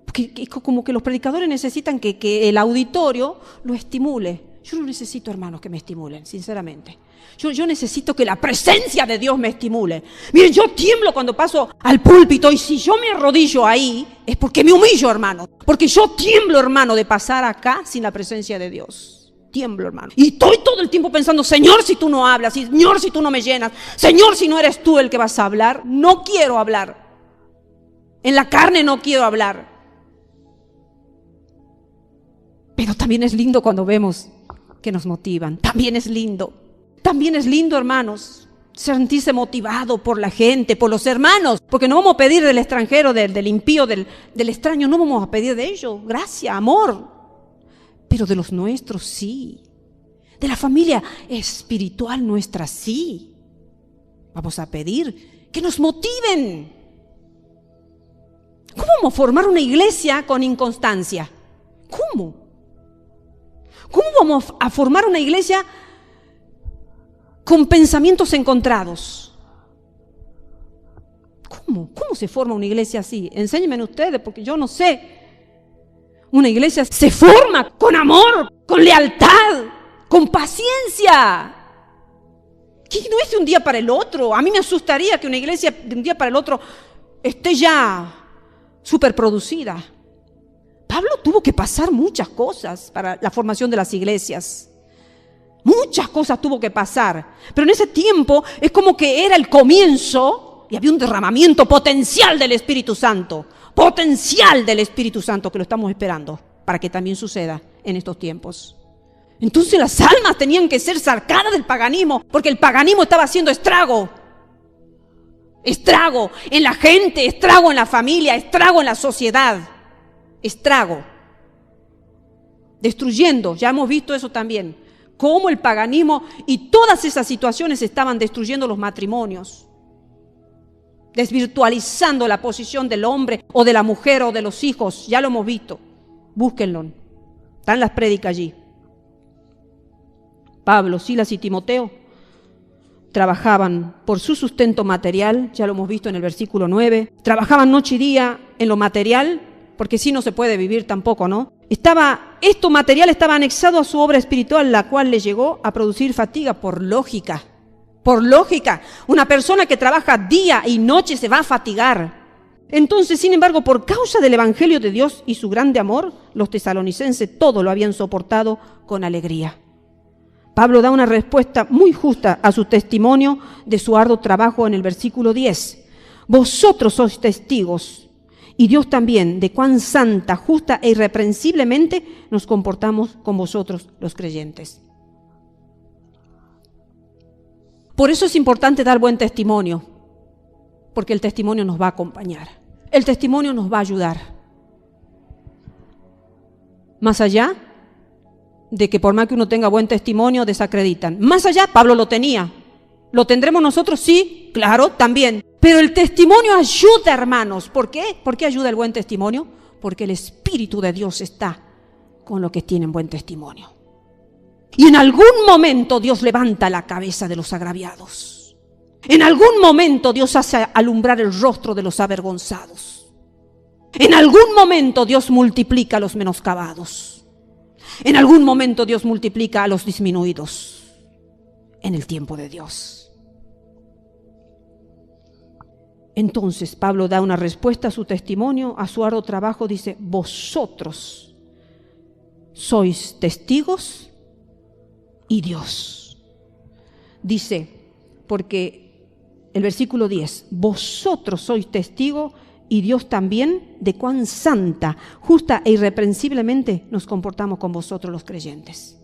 Porque como que los predicadores necesitan que el auditorio lo estimule. Yo no necesito, hermanos, que me estimulen, sinceramente. Yo necesito que la presencia de Dios me estimule. Miren, yo tiemblo cuando paso al púlpito, y si yo me arrodillo ahí, es porque me humillo, hermano. Porque yo tiemblo, hermano, de pasar acá sin la presencia de Dios. Tiemblo, hermano. Y estoy todo el tiempo pensando, Señor, si tú no hablas, Señor, si tú no me llenas, Señor, si no eres tú el que vas a hablar. No quiero hablar. En la carne no quiero hablar. Pero también es lindo cuando vemos que nos motivan. También es lindo. También es lindo, hermanos, sentirse motivado por la gente, por los hermanos. Porque no vamos a pedir del extranjero, del impío, del extraño, no vamos a pedir de ellos gracia, amor. Pero de los nuestros sí. De la familia espiritual nuestra sí. Vamos a pedir que nos motiven. ¿Cómo vamos a formar una iglesia con inconstancia? ¿Cómo? ¿Cómo vamos a formar una iglesia con pensamientos encontrados? ¿Cómo? ¿Cómo se forma una iglesia así? Enséñenme ustedes, porque yo no sé. Una iglesia se forma con amor, con lealtad, con paciencia. Que no es de un día para el otro. A mí me asustaría que una iglesia de un día para el otro esté ya superproducida. Pablo tuvo que pasar muchas cosas para la formación de las iglesias. Muchas cosas tuvo que pasar. Pero en ese tiempo es como que era el comienzo y había un derramamiento potencial del Espíritu Santo. Potencial del Espíritu Santo, que lo estamos esperando para que también suceda en estos tiempos. Entonces las almas tenían que ser sacadas del paganismo, porque el paganismo estaba haciendo estrago. Estrago en la gente, estrago en la familia, estrago en la sociedad. Estrago. Destruyendo, ya hemos visto eso también. Cómo el paganismo y todas esas situaciones estaban destruyendo los matrimonios. Desvirtualizando la posición del hombre o de la mujer o de los hijos. Ya lo hemos visto. Búsquenlo. Están las prédicas allí. Pablo, Silas y Timoteo trabajaban por su sustento material, ya lo hemos visto en el versículo 9. Trabajaban noche y día en lo material, porque si no se puede vivir tampoco, ¿no? Esto material estaba anexado a su obra espiritual, la cual le llegó a producir fatiga por lógica. Por lógica, una persona que trabaja día y noche se va a fatigar. Entonces, sin embargo, por causa del Evangelio de Dios y su grande amor, los tesalonicenses todo lo habían soportado con alegría. Pablo da una respuesta muy justa a su testimonio de su arduo trabajo en el versículo 10. Vosotros sois testigos, y Dios también, de cuán santa, justa e irreprensiblemente nos comportamos con vosotros los creyentes. Por eso es importante dar buen testimonio, porque el testimonio nos va a acompañar, el testimonio nos va a ayudar. Más allá de que por más que uno tenga buen testimonio, desacreditan. Más allá, Pablo lo tenía. ¿Lo tendremos nosotros? Sí, claro, también. Pero el testimonio ayuda, hermanos. ¿Por qué? ¿Por qué ayuda el buen testimonio? Porque el Espíritu de Dios está con los que tienen buen testimonio. Y en algún momento Dios levanta la cabeza de los agraviados. En algún momento Dios hace alumbrar el rostro de los avergonzados. En algún momento Dios multiplica a los menoscabados. En algún momento Dios multiplica a los disminuidos. En el tiempo de Dios. Entonces Pablo da una respuesta a su testimonio, a su arduo trabajo. Dice, vosotros sois testigos y Dios. Dice, porque el versículo 10, vosotros sois testigos y Dios también de cuán santa, justa e irreprensiblemente nos comportamos con vosotros los creyentes.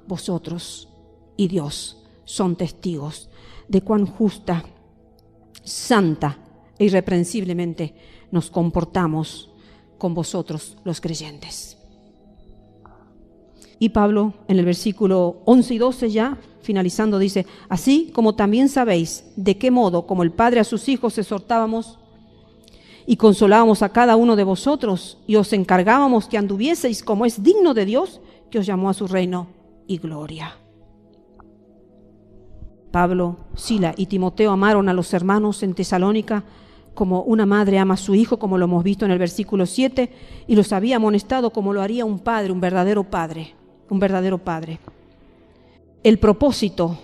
Vosotros y Dios son testigos de cuán justa, santa e irreprensiblemente nos comportamos con vosotros los creyentes. Y Pablo en el versículo 11 y 12 ya, finalizando, dice, así como también sabéis de qué modo, como el Padre a sus hijos, exhortábamos y consolábamos a cada uno de vosotros y os encargábamos que anduvieseis como es digno de Dios, que os llamó a su reino y gloria. Pablo, Sila y Timoteo amaron a los hermanos en Tesalónica como una madre ama a su hijo, como lo hemos visto en el versículo 7, y los había amonestado como lo haría un padre, un verdadero padre. El propósito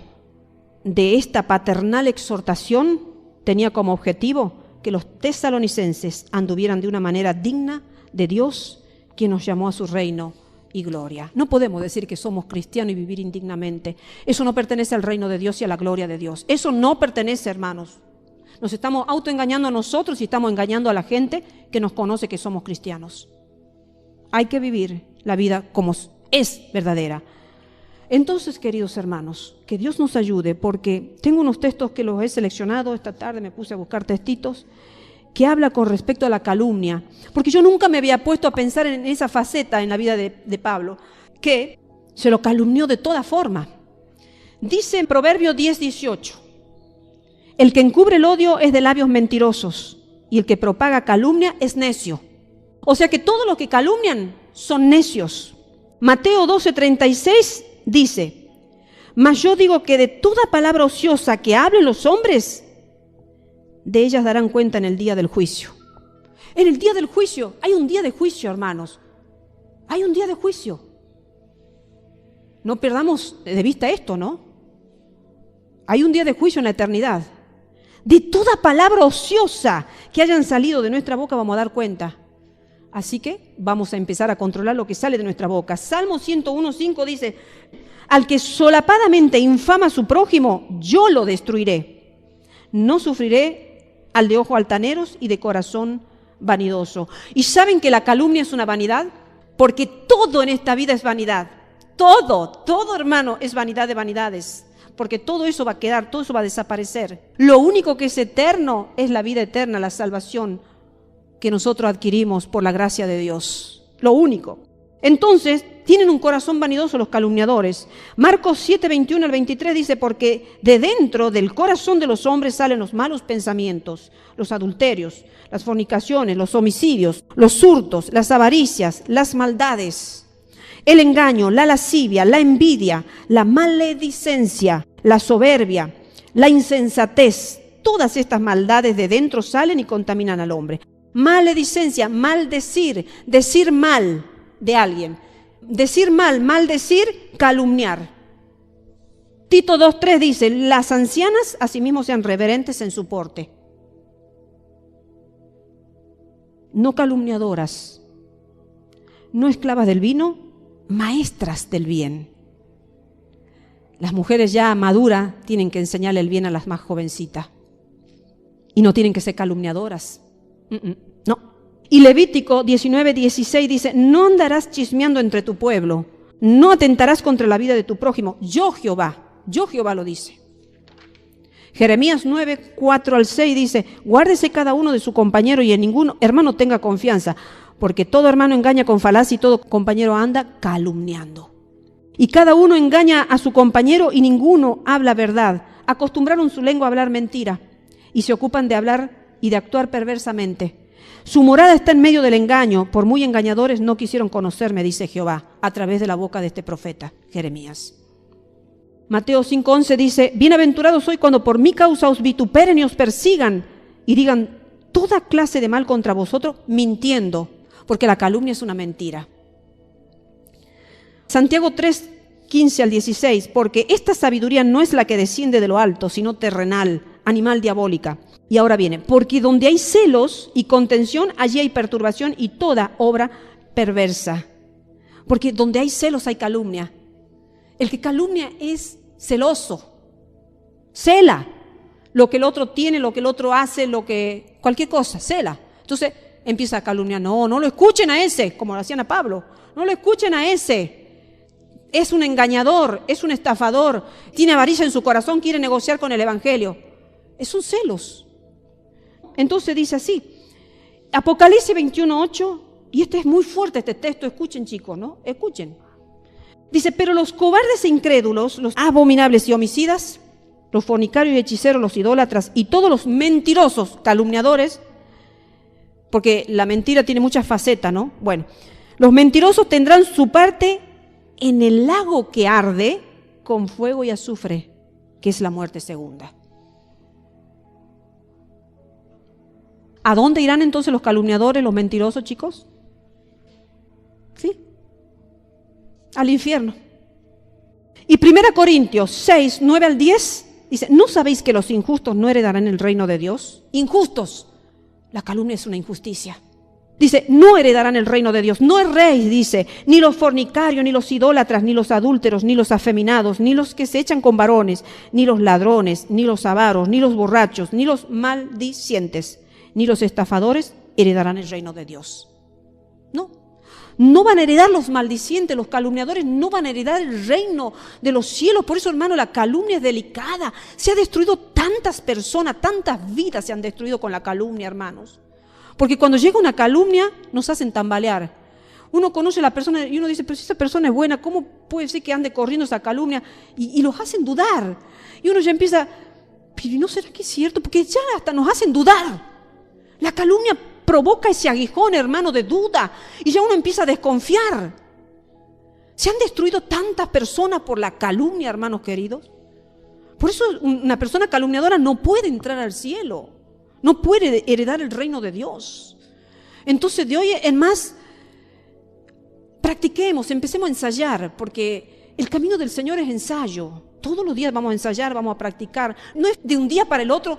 de esta paternal exhortación tenía como objetivo que los tesalonicenses anduvieran de una manera digna de Dios, quien nos llamó a su reino y gloria. No podemos decir que somos cristianos y vivir indignamente. Eso no pertenece al reino de Dios y a la gloria de Dios. Eso no pertenece, hermanos. Nos estamos autoengañando a nosotros y estamos engañando a la gente que nos conoce que somos cristianos. Hay que vivir la vida como es verdadera. Entonces, queridos hermanos, que Dios nos ayude, porque tengo unos textos que los he seleccionado. Esta tarde me puse a buscar textitos que habla con respecto a la calumnia, porque yo nunca me había puesto a pensar en esa faceta en la vida de Pablo, que se lo calumnió de toda forma. Dice en Proverbios 10:18, el que encubre el odio es de labios mentirosos, y el que propaga calumnia es necio. O sea que todos los que calumnian son necios. Mateo 12:36 dice, mas yo digo que de toda palabra ociosa que hablen los hombres, de ellas darán cuenta en el día del juicio. En el día del juicio, hay un día de juicio, hermanos. Hay un día de juicio. No perdamos de vista esto, ¿no? Hay un día de juicio en la eternidad. De toda palabra ociosa que hayan salido de nuestra boca vamos a dar cuenta. Así que vamos a empezar a controlar lo que sale de nuestra boca. Salmo 101:5 dice, al que solapadamente infama a su prójimo, yo lo destruiré. No sufriré al de ojos altaneros y de corazón vanidoso. ¿Y saben que la calumnia es una vanidad? Porque todo en esta vida es vanidad. Todo, hermano, es vanidad de vanidades. Porque todo eso va a quedar, todo eso va a desaparecer. Lo único que es eterno es la vida eterna, la salvación que nosotros adquirimos por la gracia de Dios. Lo único. Entonces, tienen un corazón vanidoso los calumniadores. Marcos 7:21 al 23 dice, porque de dentro del corazón de los hombres salen los malos pensamientos, los adulterios, las fornicaciones, los homicidios, los hurtos, las avaricias, las maldades, el engaño, la lascivia, la envidia, la maledicencia, la soberbia, la insensatez. Todas estas maldades de dentro salen y contaminan al hombre. Maledicencia, maldecir, decir mal de alguien. Decir mal, maldecir, calumniar. Tito 2:3 dice, las ancianas asimismo sean reverentes en su porte. No calumniadoras, no esclavas del vino, maestras del bien. Las mujeres ya maduras tienen que enseñarle el bien a las más jovencitas. Y no tienen que ser calumniadoras. No. Y Levítico 19:16 dice, no andarás chismeando entre tu pueblo, no atentarás contra la vida de tu prójimo. Yo Jehová lo dice. Jeremías 9:4 al 6 dice, guárdese cada uno de su compañero y en ningún hermano tenga confianza, porque todo hermano engaña con falacia y todo compañero anda calumniando. Y cada uno engaña a su compañero y ninguno habla verdad. Acostumbraron su lengua a hablar mentira y se ocupan de hablar y de actuar perversamente. Su morada está en medio del engaño, por muy engañadores no quisieron conocerme, dice Jehová, a través de la boca de este profeta, Jeremías. Mateo 5:11 dice, bienaventurados sois cuando por mi causa os vituperen y os persigan y digan toda clase de mal contra vosotros, mintiendo, porque la calumnia es una mentira. Santiago 3:15 al 16, porque esta sabiduría no es la que desciende de lo alto, sino terrenal, animal, diabólica. Y ahora viene, porque donde hay celos y contención, allí hay perturbación y toda obra perversa. Porque donde hay celos hay calumnia. El que calumnia es celoso. Cela lo que el otro tiene, lo que el otro hace, cualquier cosa, cela. Entonces empieza a calumniar. No lo escuchen a ese, como lo hacían a Pablo. No lo escuchen a ese. Es un engañador, es un estafador, tiene avaricia en su corazón, quiere negociar con el evangelio. Son celos. Entonces dice así, Apocalipsis 21:8, y este es muy fuerte este texto, escuchen chicos, ¿no? Escuchen. Dice, pero los cobardes e incrédulos, los abominables y homicidas, los fornicarios y hechiceros, los idólatras y todos los mentirosos, calumniadores, porque la mentira tiene muchas facetas, ¿no? Bueno, los mentirosos tendrán su parte en el lago que arde con fuego y azufre, que es la muerte segunda. ¿A dónde irán entonces los calumniadores, los mentirosos, chicos? ¿Sí? Al infierno. Y 1 Corintios 6, 9 al 10 dice, ¿no sabéis que los injustos no heredarán el reino de Dios? Injustos. La calumnia es una injusticia. Dice, no heredarán el reino de Dios. No erréis, dice, ni los fornicarios, ni los idólatras, ni los adúlteros, ni los afeminados, ni los que se echan con varones, ni los ladrones, ni los avaros, ni los borrachos, ni los maldicientes, ni los estafadores heredarán el reino de Dios. No van a heredar los maldicientes, los calumniadores, no van a heredar el reino de los cielos. Por eso, hermano, la calumnia es delicada. Se ha destruido tantas personas, tantas vidas se han destruido con la calumnia, hermanos. Porque cuando llega una calumnia, nos hacen tambalear. Uno conoce a la persona y uno dice, pero si esa persona es buena, ¿cómo puede ser que ande corriendo esa calumnia? Y los hacen dudar. Y uno ya empieza, pero ¿no será que es cierto? Porque ya hasta nos hacen dudar. La calumnia provoca ese aguijón, hermano, de duda. Y ya uno empieza a desconfiar. Se han destruido tantas personas por la calumnia, hermanos queridos. Por eso una persona calumniadora no puede entrar al cielo. No puede heredar el reino de Dios. Entonces, de hoy en más, practiquemos, empecemos a ensayar, porque el camino del Señor es ensayo. Todos los días vamos a ensayar, vamos a practicar. No es de un día para el otro.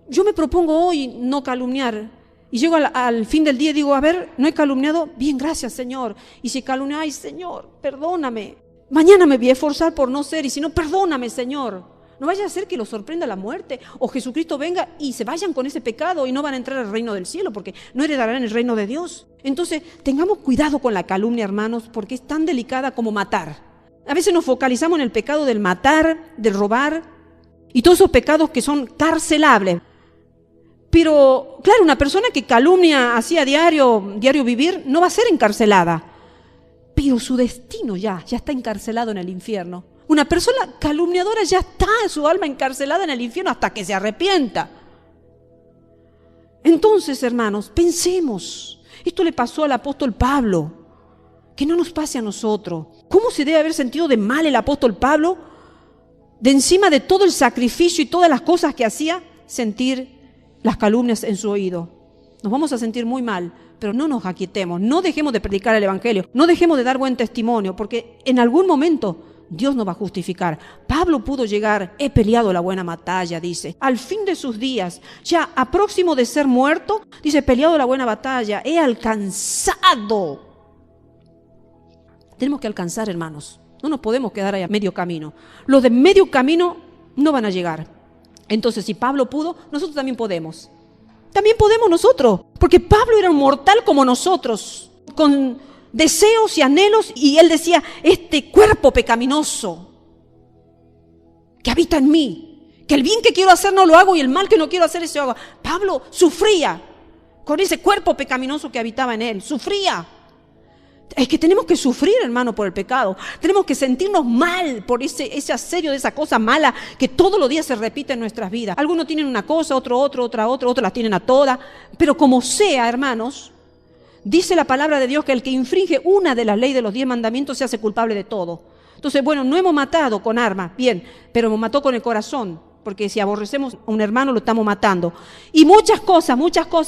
Yo me propongo hoy no calumniar. Y llego al fin del día y digo, a ver, ¿no he calumniado? Bien, gracias, Señor. Y si calumnié, ay, Señor, perdóname. Mañana me voy a esforzar por no ser, y si no, perdóname, Señor. No vaya a ser que los sorprenda la muerte o Jesucristo venga y se vayan con ese pecado y no van a entrar al reino del cielo porque no heredarán el reino de Dios. Entonces, tengamos cuidado con la calumnia, hermanos, porque es tan delicada como matar. A veces nos focalizamos en el pecado del matar, del robar y todos esos pecados que son carcelables. Pero, claro, una persona que calumnia así a diario vivir no va a ser encarcelada. Pero su destino ya está encarcelado en el infierno. Una persona calumniadora ya está su alma encarcelada en el infierno hasta que se arrepienta. Entonces, hermanos, pensemos. Esto le pasó al apóstol Pablo. Que no nos pase a nosotros. ¿Cómo se debe haber sentido de mal el apóstol Pablo? De encima de todo el sacrificio y todas las cosas que hacía, sentir las calumnias en su oído. Nos vamos a sentir muy mal, pero no nos aquietemos. No dejemos de predicar el evangelio. No dejemos de dar buen testimonio, porque en algún momento Dios nos va a justificar. Pablo pudo llegar, he peleado la buena batalla, dice. Al fin de sus días, ya a próximo de ser muerto, dice, he peleado la buena batalla, he alcanzado. Tenemos que alcanzar, hermanos. No nos podemos quedar ahí a medio camino. Los de medio camino no van a llegar. Entonces, si Pablo pudo, nosotros también podemos. También podemos nosotros, porque Pablo era un mortal como nosotros, con deseos y anhelos, y él decía, este cuerpo pecaminoso que habita en mí, que el bien que quiero hacer no lo hago y el mal que no quiero hacer eso hago. Pablo sufría con ese cuerpo pecaminoso que habitaba en él, sufría. Es que tenemos que sufrir, hermano, por el pecado. Tenemos que sentirnos mal por ese asedio de esa cosa mala que todos los días se repite en nuestras vidas. Algunos tienen una cosa, otros las tienen a todas. Pero como sea, hermanos, dice la palabra de Dios que el que infringe una de las leyes de los 10 mandamientos se hace culpable de todo. Entonces, bueno, no hemos matado con armas, bien, pero hemos matado con el corazón. Porque si aborrecemos a un hermano, lo estamos matando. Y muchas cosas,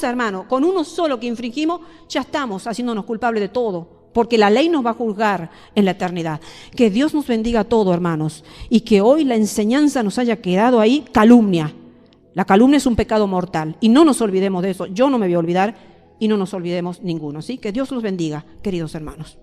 hermano, con uno solo que infringimos, ya estamos haciéndonos culpables de todo. Porque la ley nos va a juzgar en la eternidad. Que Dios nos bendiga a todos, hermanos. Y que hoy la enseñanza nos haya quedado ahí, calumnia. La calumnia es un pecado mortal. Y no nos olvidemos de eso. Yo no me voy a olvidar y no nos olvidemos ninguno. ¿Sí? Que Dios los bendiga, queridos hermanos.